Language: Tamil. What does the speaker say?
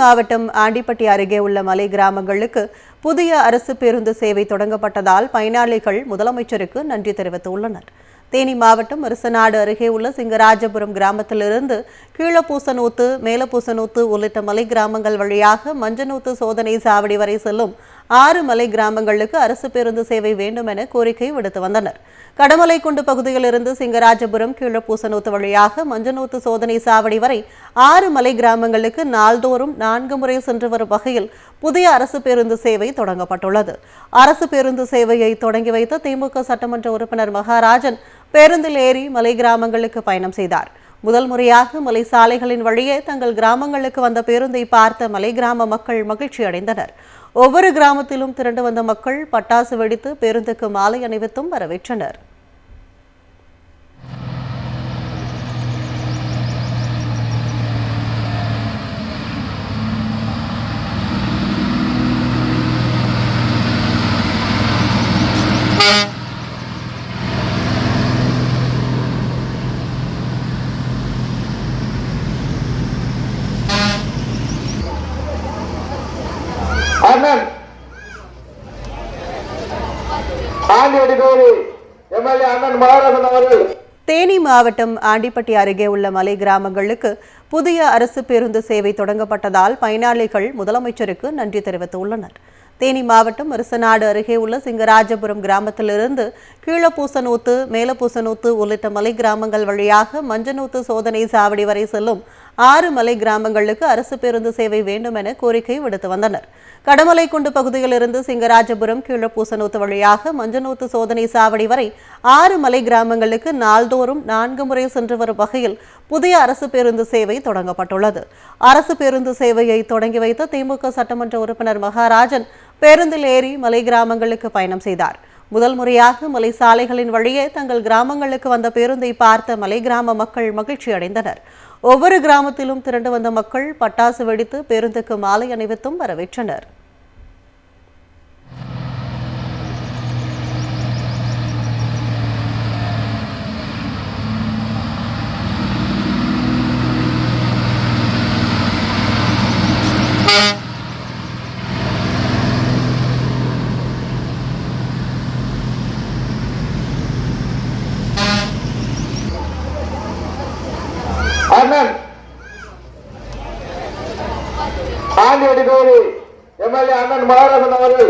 மாவட்டம் ஆண்டிப்பட்டி அருகே உள்ள மலை கிராமங்களுக்கு புதிய அரசு பேருந்து சேவை தொடங்கப்பட்டதால் பயனாளிகள் முதலமைச்சருக்கு நன்றி தெரிவித்துள்ளனர். தேனி மாவட்டம் அரசநாடு அருகே உள்ள சிங்கராஜபுரம் கிராமத்திலிருந்து கீழப்பூசனூத்து, மேலப்பூசனூத்து உள்ளிட்ட மலை கிராமங்கள் வழியாக மஞ்சனூத்து சோதனை சாவடி வரை செல்லும் 6 மலை கிராமங்களுக்கு அரசு பேருந்து சேவை வேண்டும் என கோரிக்கை விடுத்து வந்தனர். கடமலைக்குண்டு பகுதியிலிருந்து சிங்கராஜபுரம், கீழப்பூசனூத்து வழியாக மஞ்சனூத்து சோதனை சாவடி வரை 6 மலை கிராமங்களுக்கு நாள்தோறும் 4 முறை சென்று வரும் வகையில் புதிய அரசு பேருந்து சேவை தொடங்கப்பட்டுள்ளது. அரசு பேருந்து சேவையை தொடங்கி வைத்த திமுக சட்டமன்ற உறுப்பினர் மகாராஜன் பேருந்தில் ஏறி மலை கிராமங்களுக்கு பயணம் செய்தார். முதல் முறையாக மலை சாலைகளின் வழியே தங்கள் கிராமங்களுக்கு வந்த பேருந்தை பார்த்த மலை கிராம மக்கள் மகிழ்ச்சி அடைந்தனர். ஒவ்வொரு கிராமத்திலும் திரண்டு வந்த மக்கள் பட்டாசு வெடித்து பேருந்துக்கு மாலை அணிவித்தும் வரவேற்றனர். தேனி மாவட்டம் ஆண்டிப்பட்டி அருகே உள்ள மலை கிராமங்களுக்கு புதிய அரசு பேருந்து சேவை தொடங்கப்பட்டதால் பயனாளிகள் முதலமைச்சருக்கு நன்றி தெரிவித்துள்ளனர். தேனி மாவட்டம் அரசநாடு அருகே உள்ள சிங்கராஜபுரம் கிராமத்திலிருந்து கீழப்பூசனூத்து, மேலப்பூசனூத்து உள்ளிட்ட மலை கிராமங்கள் வழியாக மஞ்சனூத்து சோதனை சாவடி வரை செல்லும் 6 மலை கிராமங்களுக்கு அரசு பேருந்து சேவை வேண்டும் என கோரிக்கை விடுத்து வந்தனர். கடமலைக்குண்டு பகுதியிலிருந்து சிங்கராஜபுரம், கீழப்பூசனூத்து வழியாக மஞ்சனூத்து சோதனை சாவடி வரை 6 மலை கிராமங்களுக்கு நாள்தோறும் 4 முறை சென்று வரும் வகையில் புதிய அரசு பேருந்து சேவை தொடங்கப்பட்டுள்ளது. அரசு பேருந்து சேவையை தொடங்கி வைத்த திமுக சட்டமன்ற உறுப்பினர் மகாராஜன் பேருந்தில் ஏறி மலை கிராமங்களுக்கு பயணம் செய்தார். முதல் முறையாக மலை சாலைகளின் வழியே தங்கள் கிராமங்களுக்கு வந்த பேருந்தை பார்த்த மலை கிராம மக்கள் மகிழ்ச்சி அடைந்தனர். ஒவ்வொரு கிராமத்திலும் திரண்டு வந்த மக்கள் பட்டாசு வெடித்து பேருந்துக்கு மாலை அணிவித்தும் வரவேற்றனர். எம்எல்ஏ அண்ணன் மகாராஜன் அவர்கள்